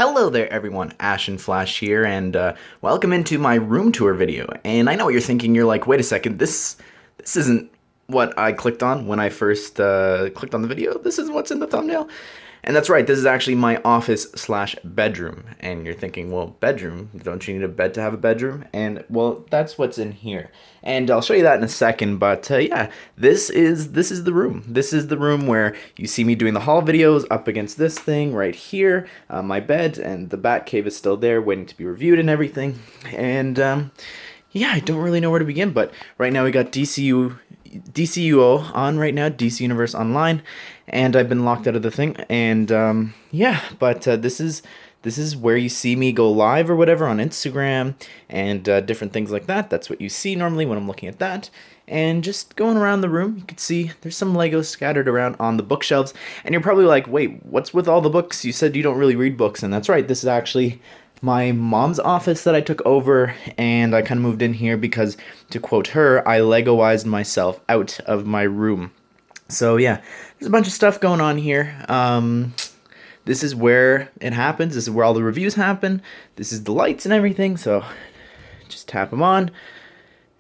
Hello there everyone, Ashnflash here, and welcome into my room tour video. And I know what you're thinking, you're like, wait a second, this isn't what I clicked on when I first clicked on the video, this is what's in the thumbnail. And that's right, this is actually my office slash bedroom. And you're thinking, well, bedroom, don't you need a bed to have a bedroom? And well, that's what's in here. And I'll show you that in a second, but yeah, this is the room. This is the room where you see me doing the haul videos up against this thing right here, my bed, and the Batcave is still there waiting to be reviewed and everything. And yeah, I don't really know where to begin, but right now we got DCUO on right now, DC Universe Online, and I've been locked out of the thing, and yeah, but this is where you see me go live or whatever on Instagram and different things like that. That's what you see normally when I'm looking at that. And just going around the room, you can see there's some Legos scattered around on the bookshelves, and you're probably like, wait, what's with all the books? You said you don't really read books, and that's right, this is actually my mom's office that I took over, and I kind of moved in here because, to quote her, I Legoized myself out of my room. So yeah, there's a bunch of stuff going on here. This is where it happens. This is where all the reviews happen. This is the lights and everything, so just tap them on.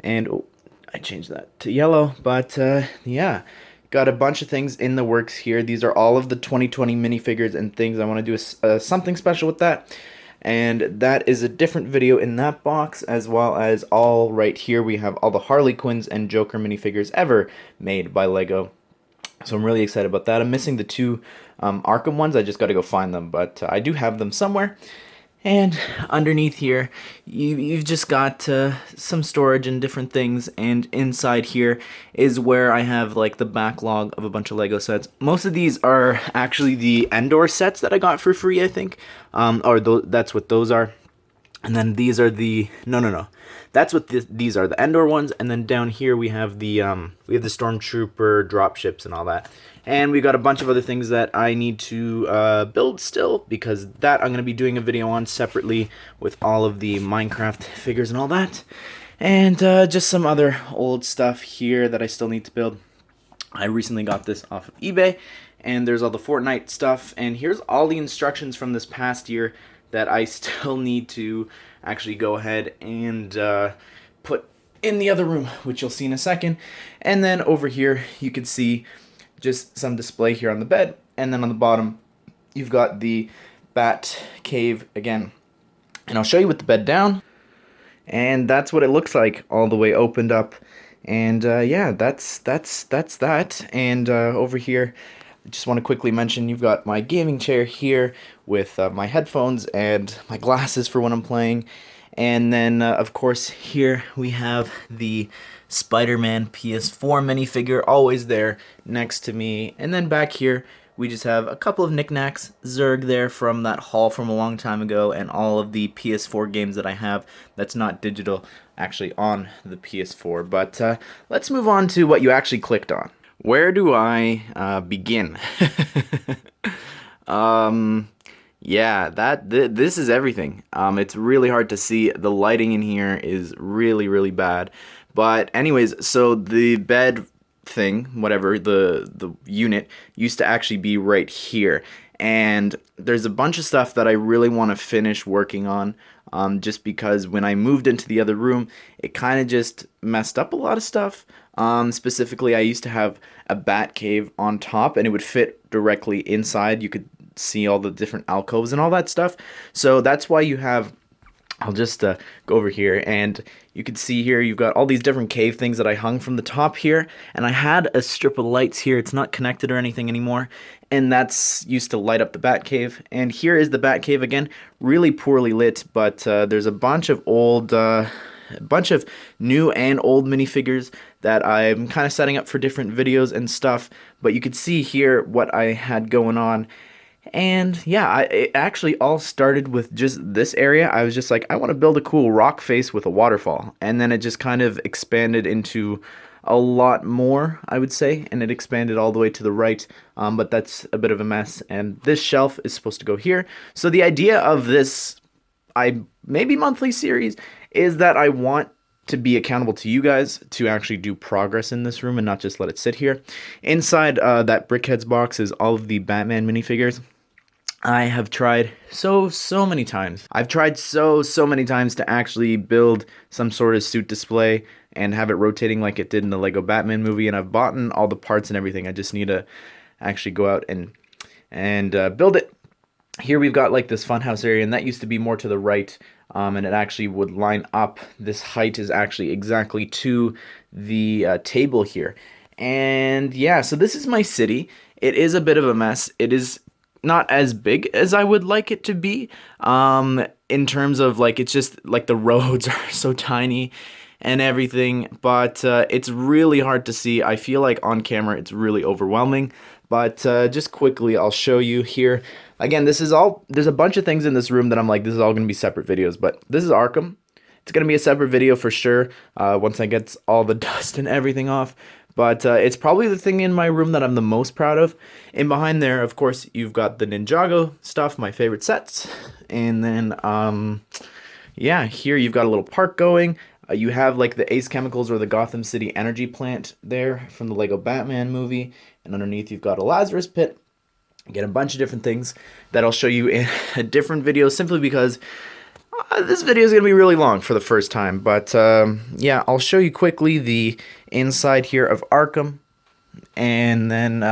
And oh, I changed that to yellow, but yeah. Got a bunch of things in the works here. These are all of the 2020 minifigures and things. I want to do something special with that. And that is a different video in that box, as well as all right here we have all the Harley Quinns and Joker minifigures ever made by Lego. So I'm really excited about that. I'm missing the two Arkham ones. I just got to go find them, but I do have them somewhere. And underneath here, you've just got some storage and different things, and inside here is where I have like the backlog of a bunch of Lego sets. Most of these are actually the Endor sets that I got for free, I think, that's what those are. And then these are the no. That's what these are, the Endor ones. And then down here we have the Stormtrooper dropships and all that. And we got a bunch of other things that I need to build still, because that I'm going to be doing a video on separately with all of the Minecraft figures and all that. And just some other old stuff here that I still need to build. I recently got this off of eBay, and there's all the Fortnite stuff. And here's all the instructions from this past year that I still need to actually go ahead and put in the other room, which you'll see in a second. And then over here, you can see just some display here on the bed, and then on the bottom you've got the Batcave again, and I'll show you with the bed down, and that's what it looks like all the way opened up. And yeah, that's that. And over here, I just want to quickly mention you've got my gaming chair here with my headphones and my glasses for when I'm playing. And then, of course, here we have the Spider-Man PS4 minifigure, always there next to me. And then back here, we just have a couple of knickknacks, Zurg there from that haul from a long time ago, and all of the PS4 games that I have that's not digital, actually on the PS4. But let's move on to what you actually clicked on. Where do I begin? Yeah, this is everything. It's really hard to see. The lighting in here is really bad. But anyways, so the bed thing, whatever, the unit used to actually be right here. And there's a bunch of stuff that I really want to finish working on, just because when I moved into the other room, it kind of just messed up a lot of stuff. Specifically, I used to have a Batcave on top, and it would fit directly inside. You could see all the different alcoves and all that stuff. So that's why you have, I'll just go over here, and you can see here you've got all these different cave things that I hung from the top here, and I had a strip of lights here. It's not connected or anything anymore, and that's used to light up the Batcave. And here is the Batcave again, really poorly lit, but there's a bunch of old bunch of new and old minifigures that I'm kind of setting up for different videos and stuff. But you can see here what I had going on. And yeah, it actually all started with just this area. I was just like, I want to build a cool rock face with a waterfall. And then it just kind of expanded into a lot more, I would say. And it expanded all the way to the right, but that's a bit of a mess. And this shelf is supposed to go here. So the idea of this, maybe monthly series, is that I want to be accountable to you guys to actually do progress in this room and not just let it sit here. Inside that Brickheads box is all of the Batman minifigures. I have tried so many times. I've tried so many times to actually build some sort of suit display and have it rotating like it did in the Lego Batman movie, and I've bought in all the parts and everything. I just need to actually go out and build it. Here we've got like this funhouse area, and that used to be more to the right, and it actually would line up. This height is actually exactly to the table here. And yeah, so this is my city. It is a bit of a mess. It is not as big as I would like it to be, in terms of like, it's just like the roads are so tiny and everything, but it's really hard to see. I feel like on camera it's really overwhelming, but just quickly I'll show you here. Again, this is all, there's a bunch of things in this room that I'm like, this is all going to be separate videos, but this is Arkham. It's going to be a separate video for sure, once I get all the dust and everything off. But it's probably the thing in my room that I'm the most proud of. And behind there, of course, you've got the Ninjago stuff, my favorite sets. And then, yeah, here you've got a little park going. You have like the Ace Chemicals or the Gotham City Energy Plant there from the Lego Batman movie. And underneath you've got a Lazarus Pit. Again, a bunch of different things that I'll show you in a different video, simply because this video is going to be really long for the first time. But yeah, I'll show you quickly the inside here of Arkham. And then,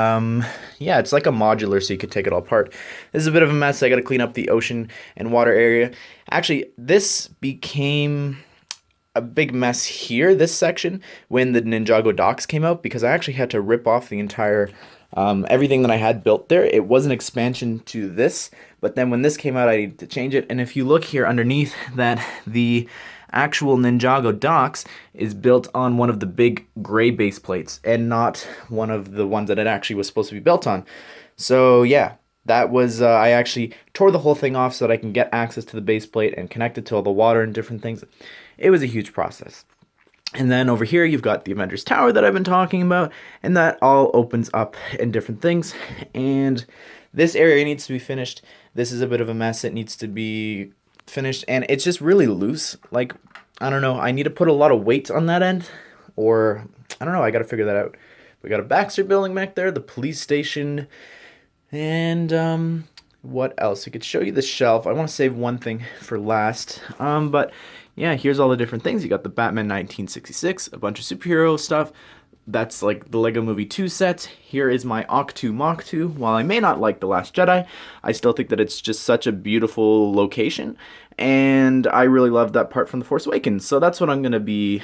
yeah, it's like a modular, so you could take it all apart. This is a bit of a mess. I got to clean up the ocean and water area. Actually, this became a big mess here, this section, when the Ninjago docks came out, because I actually had to rip off the entire everything that I had built there. It was an expansion to this, but then when this came out, I needed to change it. And if you look here underneath that, the actual Ninjago docks is built on one of the big gray base plates and not one of the ones that it actually was supposed to be built on. So yeah, that was, I actually tore the whole thing off so that I can get access to the base plate and connect it to all the water and different things. It was a huge process. And then over here, you've got the Avengers Tower that I've been talking about, and that all opens up in different things. And this area needs to be finished. This is a bit of a mess. It needs to be finished, and it's just really loose. Like, I don't know, I need to put a lot of weight on that end, or I don't know, I gotta figure that out. We got a Baxter building back there, the police station, and what else? I could show you the shelf. I want to save one thing for last, but yeah, here's all the different things. You got the Batman 1966, a bunch of superhero stuff. That's like the Lego Movie 2 set. Here is my Octu Mach 2. While I may not like The Last Jedi, I still think that it's just such a beautiful location, and I really love that part from The Force Awakens. So that's what I'm going to be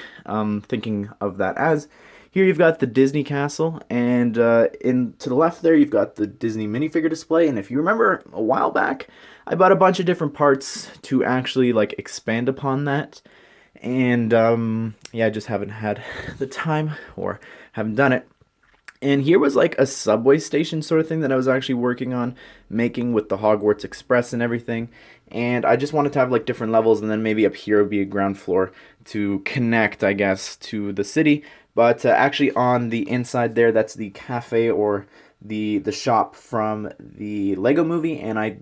thinking of that as. Here you've got the Disney Castle, and to the left there you've got the Disney minifigure display. And if you remember a while back, I bought a bunch of different parts to actually like expand upon that. And yeah, I just haven't had the time or haven't done it. And here was like a subway station sort of thing that I was actually working on making with the Hogwarts Express and everything. And I just wanted to have like different levels, and then maybe up here would be a ground floor to connect, I guess, to the city. But actually on the inside there, that's the cafe or the shop from the Lego movie, and I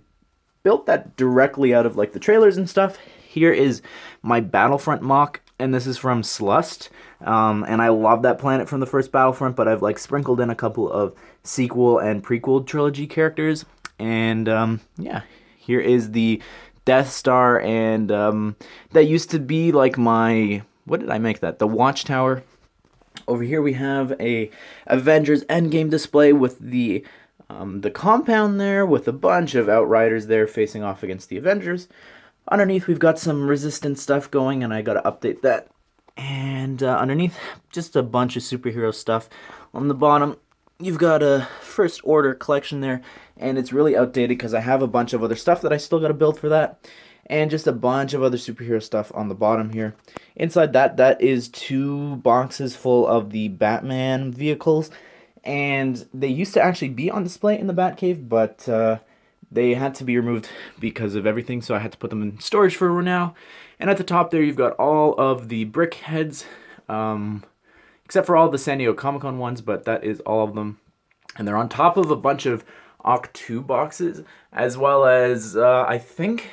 built that directly out of like the trailers and stuff. Here is my Battlefront mock, and this is from Slust, and I love that planet from the first Battlefront, but I've like sprinkled in a couple of sequel and prequel trilogy characters. And yeah, here is the Death Star, and that used to be like my, what did I make that? The Watchtower. Over here we have a Avengers Endgame display with the compound there with a bunch of Outriders there facing off against the Avengers. Underneath we've got some Resistance stuff going, and I gotta update that. And underneath, just a bunch of superhero stuff. On the bottom, you've got a First Order collection there, and it's really outdated because I have a bunch of other stuff that I still gotta build for that. And just a bunch of other superhero stuff on the bottom here. Inside that is 2 boxes full of the Batman vehicles. And they used to actually be on display in the Batcave, but they had to be removed because of everything, so I had to put them in storage for now. And at the top there, you've got all of the brick heads, except for all the San Diego Comic-Con ones, but that is all of them. And they're on top of a bunch of Octu boxes, as well as, I think,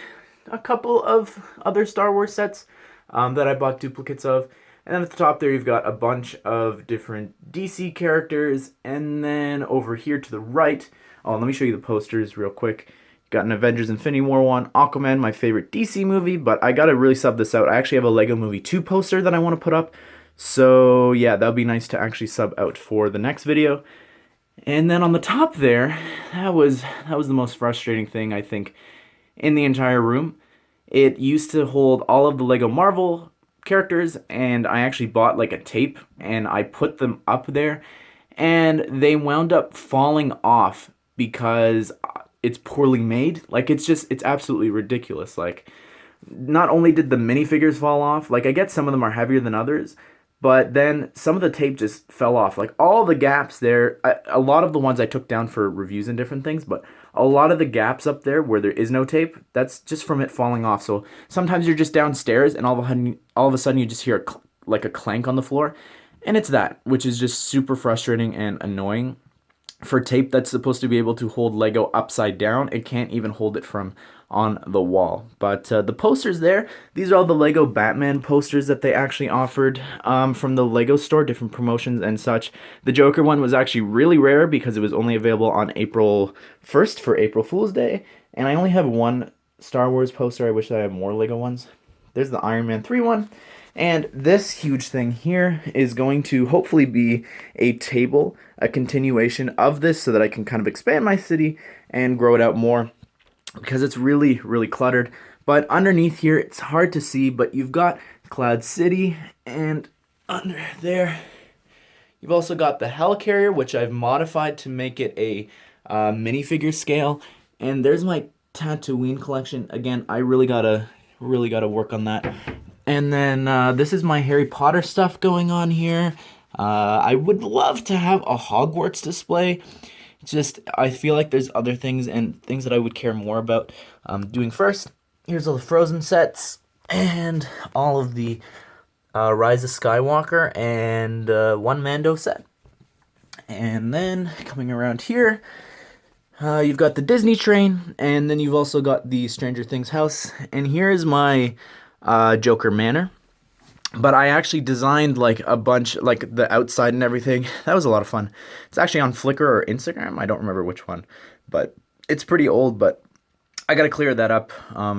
a couple of other Star Wars sets that I bought duplicates of. And then at the top there, you've got a bunch of different DC characters. And then over here to the right, oh, let me show you the posters real quick. Got an Avengers Infinity War one, Aquaman, my favorite DC movie, but I gotta really sub this out. I actually have a Lego Movie 2 poster that I want to put up. So yeah, that would be nice to actually sub out for the next video. And then on the top there, that was the most frustrating thing I think in the entire room. It used to hold all of the Lego Marvel characters, and I actually bought like a tape and I put them up there, and they wound up falling off because it's poorly made. Like it's absolutely ridiculous. Like not only did the minifigures fall off, like I get some of them are heavier than others, but then some of the tape just fell off. Like all the gaps there, a lot of the ones I took down for reviews and different things, but a lot of the gaps up there where there is no tape, that's just from it falling off. So sometimes you're just downstairs and all of a sudden you just hear like a clank on the floor. And it's that, which is just super frustrating and annoying. For tape that's supposed to be able to hold Lego upside down, it can't even hold it from on the wall. But the posters there, these are all the Lego Batman posters that they actually offered from the Lego store, different promotions and such. The Joker one was actually really rare because it was only available on April 1st for April Fool's Day. And I only have one Star Wars poster. I wish I had more Lego ones. There's the Iron Man 3 one. And this huge thing here is going to hopefully be a table, a continuation of this so that I can kind of expand my city and grow it out more because it's really, really cluttered. But underneath here, it's hard to see, but you've got Cloud City, and under there, you've also got the Helicarrier, which I've modified to make it a minifigure scale. And there's my Tatooine collection. Again, I really gotta work on that. And then this is my Harry Potter stuff going on here. I would love to have a Hogwarts display. It's just, I feel like there's other things and things that I would care more about doing first. Here's all the Frozen sets and all of the Rise of Skywalker and one Mando set. And then coming around here, you've got the Disney train, and then you've also got the Stranger Things house. And here is my Joker Manor, but I actually designed like a bunch, like the outside and everything. That was a lot of fun. It's actually on Flickr or Instagram, I don't remember which one, but it's pretty old, but I gotta clear that up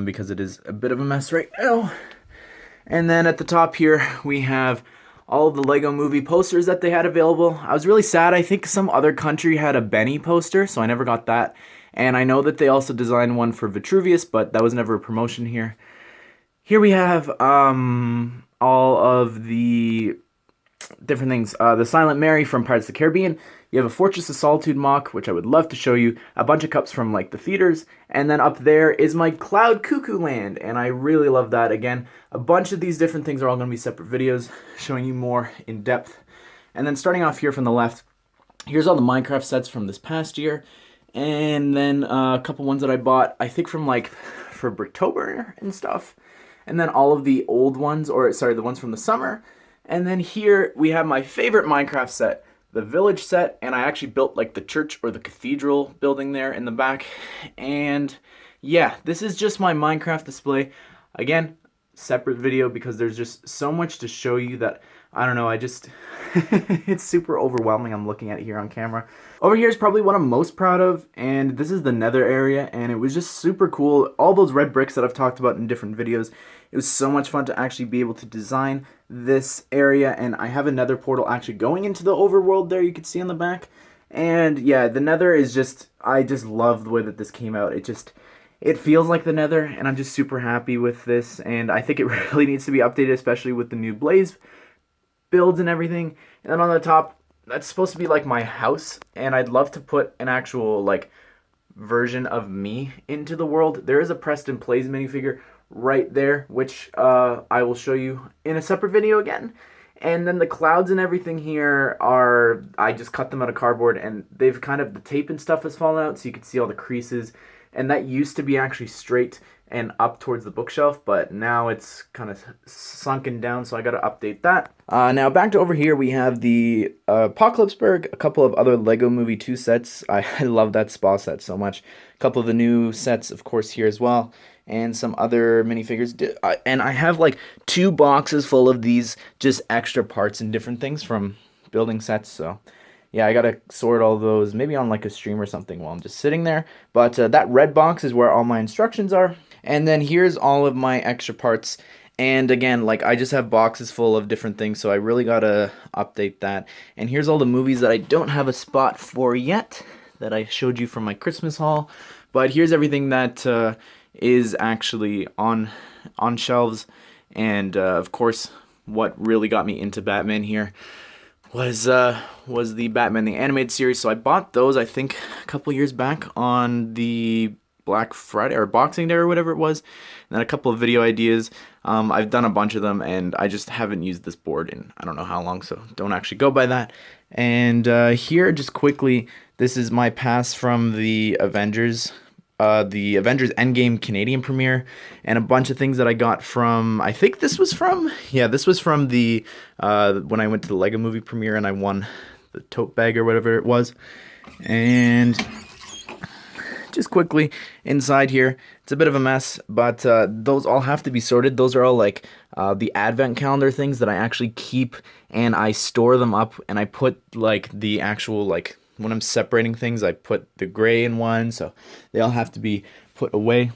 because it is a bit of a mess right now. And then at the top here we have all of the Lego Movie posters that they had available. I was really sad. I think some other country had a Benny poster, so I never got that. And I know that they also designed one for Vitruvius, but that was never a promotion here. Here we have all of the different things. The Silent Mary from Pirates of the Caribbean. You have a Fortress of Solitude mock, which I would love to show you. A bunch of cups from like the theaters. And then up there is my Cloud Cuckoo Land. And I really love that. Again, a bunch of these different things are all going to be separate videos showing you more in depth. And then starting off here from the left, here's all the Minecraft sets from this past year. And then a couple ones that I bought, I think from like for Bricktober and stuff. And then all of the old ones, or sorry, the ones from the summer. And then here we have my favorite Minecraft set, the village set, and I actually built like the church or the cathedral building there in the back. And yeah, this is just my Minecraft display. Again, separate video because there's just so much to show you that, I don't know, it's super overwhelming. I'm looking at it here on camera. Over here is probably what I'm most proud of, and this is the nether area, and it was just super cool. All those red bricks that I've talked about in different videos, it was so much fun to actually be able to design this area, and I have a nether portal actually going into the overworld there, you can see on the back. And yeah, the nether is just, I just love the way that this came out. It feels like the nether, and I'm just super happy with this, and I think it really needs to be updated, especially with the new Blaze builds and everything. And then on the top, that's supposed to be like my house, and I'd love to put an actual like version of me into the world. There is a Preston Plays minifigure right there, which I will show you in a separate video again. And then the clouds and everything here are, I just cut them out of cardboard, and they've kind of, the tape and stuff has fallen out, so you can see all the creases. And that used to be actually straight and up towards the bookshelf, but now it's kind of sunken down, so I got to update that. Now back to over here, we have the Apocalypseburg, a couple of other Lego Movie 2 sets. I love that spa set so much. A couple of the new sets, of course, here as well, and some other minifigures. And I have like 2 boxes full of these just extra parts and different things from building sets, so yeah, I gotta sort all those maybe on like a stream or something while I'm just sitting there. But that red box is where all my instructions are. And then here's all of my extra parts. And again, like I just have boxes full of different things, so I really gotta update that. And here's all the movies that I don't have a spot for yet that I showed you from my Christmas haul. But here's everything that is actually on shelves. And of course, what really got me into Batman here was the Batman the Animated Series. So I bought those, I think, a couple years back on the Black Friday or Boxing Day or whatever it was. And then a couple of video ideas. I've done a bunch of them, and I just haven't used this board in I don't know how long, so don't actually go by that. And here, just quickly, this is my pass from the Avengers Endgame Canadian premiere, and a bunch of things that I got from, I think this was from the, when I went to the Lego movie premiere and I won the tote bag or whatever it was. And just quickly, inside here, it's a bit of a mess, but those all have to be sorted. Those are all like the advent calendar things that I actually keep, and I store them up, and I put like the actual, like, when I'm separating things, I put the gray in one, so they all have to be put away.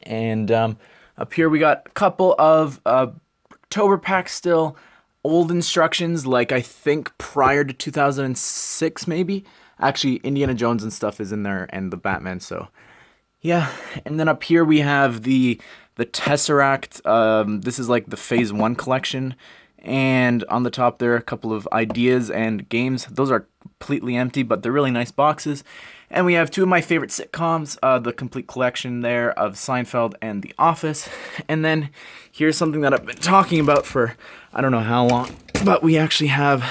And up here we got a couple of October packs still, old instructions, like I think prior to 2006 maybe. Actually, Indiana Jones and stuff is in there, and the Batman, so yeah. And then up here we have the Tesseract. This is like the Phase 1 collection. And on the top there are a couple of ideas and games. Those are completely empty, but they're really nice boxes. And we have two of my favorite sitcoms, the complete collection there of Seinfeld and The Office. And then here's something that I've been talking about for I don't know how long, but we actually have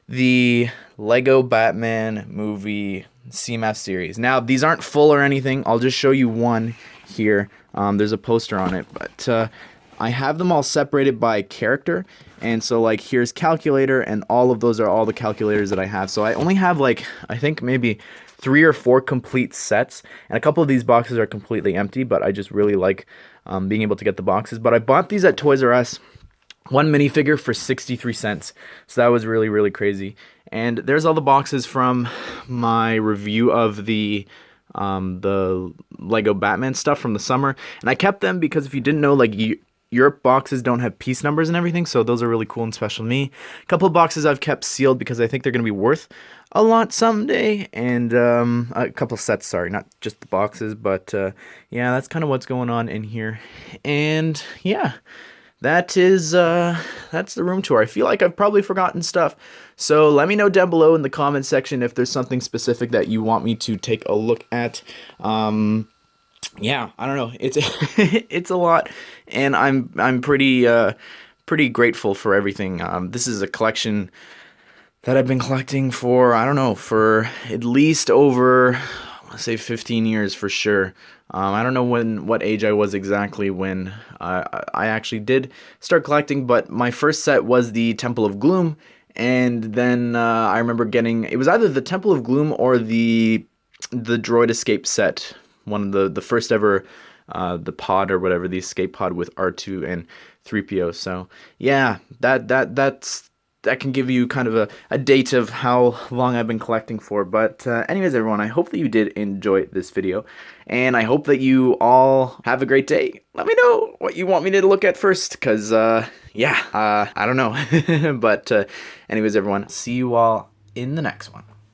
the Lego Batman movie CMAF series. Now, these aren't full or anything. I'll just show you one here. There's a poster on it, but I have them all separated by character. And so, like, here's calculator, and all of those are all the calculators that I have. So I only have, like, I think maybe 3 or 4 complete sets. And a couple of these boxes are completely empty, but I just really like being able to get the boxes. But I bought these at Toys R Us. One minifigure for 63 cents. So that was really, really crazy. And there's all the boxes from my review of the Lego Batman stuff from the summer. And I kept them because if you didn't know, like, Europe boxes don't have piece numbers and everything, so those are really cool and special to me. A couple of boxes I've kept sealed because I think they're going to be worth a lot someday. And a couple of sets, sorry, not just the boxes, but yeah, that's kind of what's going on in here. And yeah, that's the room tour. I feel like I've probably forgotten stuff, so let me know down below in the comment section if there's something specific that you want me to take a look at. Yeah, I don't know. It's it's a lot, and I'm pretty grateful for everything. This is a collection that I've been collecting for, I don't know, for at least over, I want to say 15 years for sure. I don't know what age I was exactly when I actually did start collecting, but my first set was the Temple of Gloom, and then I remember getting, it was either the Temple of Gloom or the Droid Escape set, one of the first ever, the pod or whatever, the escape pod with R2 and 3PO. So yeah, that can give you kind of a date of how long I've been collecting for. But anyways, everyone, I hope that you did enjoy this video, and I hope that you all have a great day. Let me know what you want me to look at first, because yeah, I don't know. But anyways, everyone, see you all in the next one.